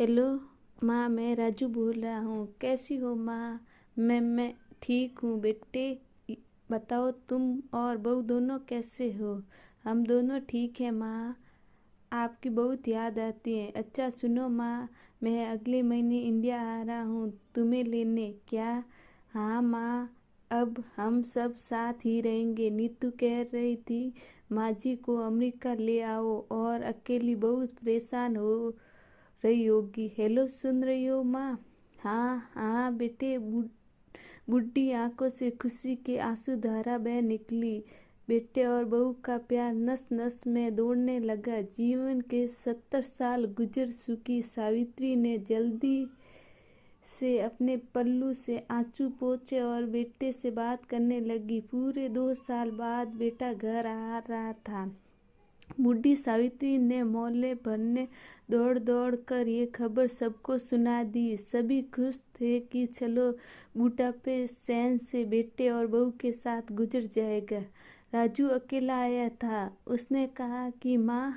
Hello माँ, मैं राजू बोल रहा हूँ। कैसी हो माँ? मैं ठीक हूँ बेटे। बताओ तुम और बहू दोनों कैसे हो? हम दोनों ठीक हैं माँ। आपकी बहुत याद आती है। अच्छा सुनो माँ, मैं अगले महीने इंडिया आ रहा हूँ तुम्हें लेने। क्या? हाँ माँ, अब हम सब साथ ही रहेंगे। नीतू कह रही थी माँ जी को अमेरिका ले आओ और अकेली बहुत परेशान हो रही होगी। हेलो, सुन रही हो माँ? हाँ हाँ बेटे। बुढ़ी आंखों से खुशी के आंसू धारा बह निकली। बेटे और बहू का प्यार नस नस में दौड़ने लगा। जीवन के 70 साल गुजर चुकी सावित्री ने जल्दी से अपने पल्लू से आंसू पोंछे और बेटे से बात करने लगी। पूरे 2 साल बाद बेटा घर आ रहा था। बूढ़ी सावित्री ने मोहल्ले भर में दौड़ दौड़ कर ये खबर सबको सुना दी। सभी खुश थे कि चलो बुढ़ापे चैन से बेटे और बहू के साथ गुजर जाएगा। राजू अकेला आया था। उसने कहा कि माँ,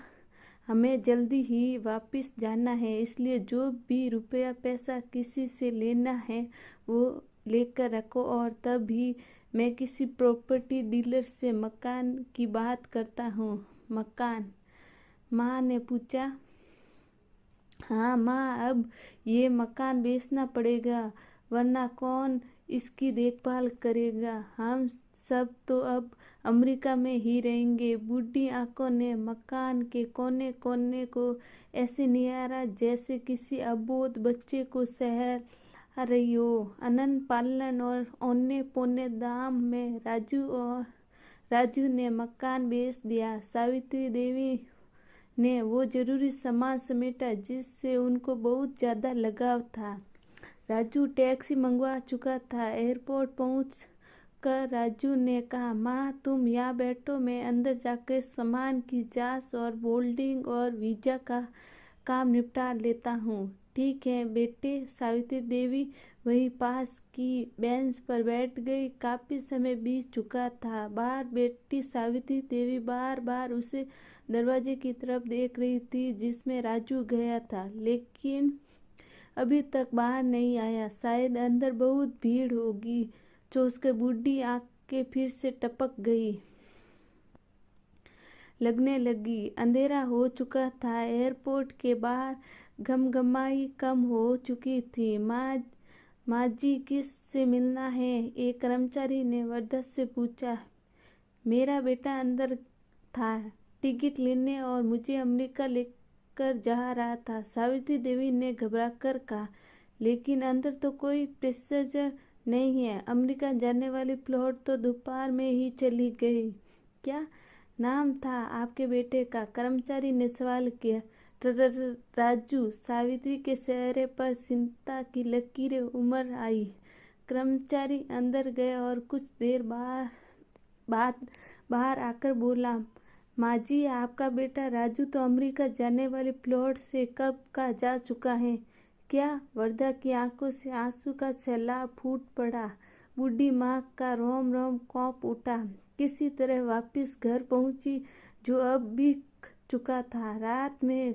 हमें जल्दी ही वापस जाना है, इसलिए जो भी रुपया पैसा किसी से लेना है वो लेकर रखो और तभी मैं किसी प्रॉपर्टी डीलर से मकान की बात करता हूँ। मकान? माँ ने पूछा। हाँ माँ, अब ये मकान बेचना पड़ेगा, वरना कौन इसकी देखभाल करेगा? हम सब तो अब अमेरिका में ही रहेंगे। बूढ़ी आंखों ने मकान के कोने कोने को ऐसे निहारा जैसे किसी अबोध बच्चे को सहला रही हो। अनंत पालन और औने पौने दाम में राजू ने मकान बेच दिया। सावित्री देवी ने वो जरूरी सामान समेटा जिससे उनको बहुत ज़्यादा लगाव था। राजू टैक्सी मंगवा चुका था। एयरपोर्ट पहुंच कर राजू ने कहा, माँ तुम यहाँ बैठो, मैं अंदर जाकर सामान की जांच और बोर्डिंग और वीज़ा का काम निपटा लेता हूँ। ठीक है बेटे। सावित्री देवी वहीं पास की बेंच पर बैठ गई। काफी समय बीत चुका था। बाहर बैठी सावित्री देवी बार बार उसे दरवाजे की तरफ देख रही थी जिसमें राजू गया था, लेकिन अभी तक बाहर नहीं आया। शायद अंदर बहुत भीड़ होगी। सोचकर बूढ़ी आंखें फिर से टपक गई लगने लगी। अंधेरा हो चुका था। एयरपोर्ट के बाहर घमघमाई कम हो चुकी थी। माँ जी किस से मिलना है? एक कर्मचारी ने वरदा से पूछा। मेरा बेटा अंदर था टिकट लेने और मुझे अमेरिका लेकर जा रहा था, सावित्री देवी ने घबराकर कहा। लेकिन अंदर तो कोई पैसेंजर नहीं है। अमेरिका जाने वाली फ्लाइट तो दोपहर में ही चली गई। क्या नाम था आपके बेटे का? कर्मचारी ने सवाल किया। राजू। सावित्री के चेहरे पर चिंता की लकीरें उमड़ आई। कर्मचारी अंदर गया और कुछ देर बाद बाहर आकर बोला, माँ जी, आपका बेटा राजू तो अमेरिका जाने वाली फ्लाइट से कब का जा चुका है। क्या? वरदा की आंखों से आंसू का सैलाब फूट पड़ा। बूढ़ी माँ का रोम रोम कांप उठा। किसी तरह वापस घर पहुंची जो अब बीत चुका था। रात में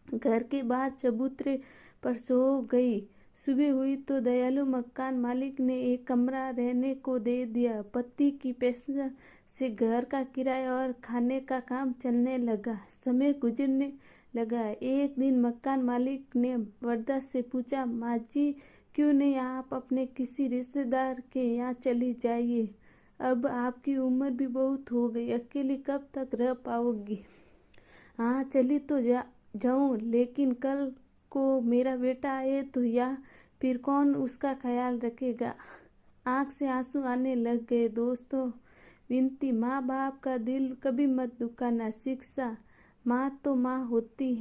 घर के बाहर चबूतरे पर सो गई। सुबह हुई तो दयालु मकान मालिक ने एक कमरा रहने को दे दिया। पति की पेंशन से घर का किराया और खाने का काम चलने लगा। समय गुजरने लगा। एक दिन मकान मालिक ने वरदा से पूछा, माँ जी, क्यों नहीं आप अपने किसी रिश्तेदार के यहाँ चली जाइए? अब आपकी उम्र भी बहुत हो गई, अकेली कब तक रह पाओगी? हाँ चली तो जाऊँ, लेकिन कल को मेरा बेटा आए तो या फिर कौन उसका ख्याल रखेगा? आँख से आंसू आने लग गए। दोस्तों, विनती, माँ बाप का दिल कभी मत दुखाना। शिक्षा, माँ तो माँ होती है।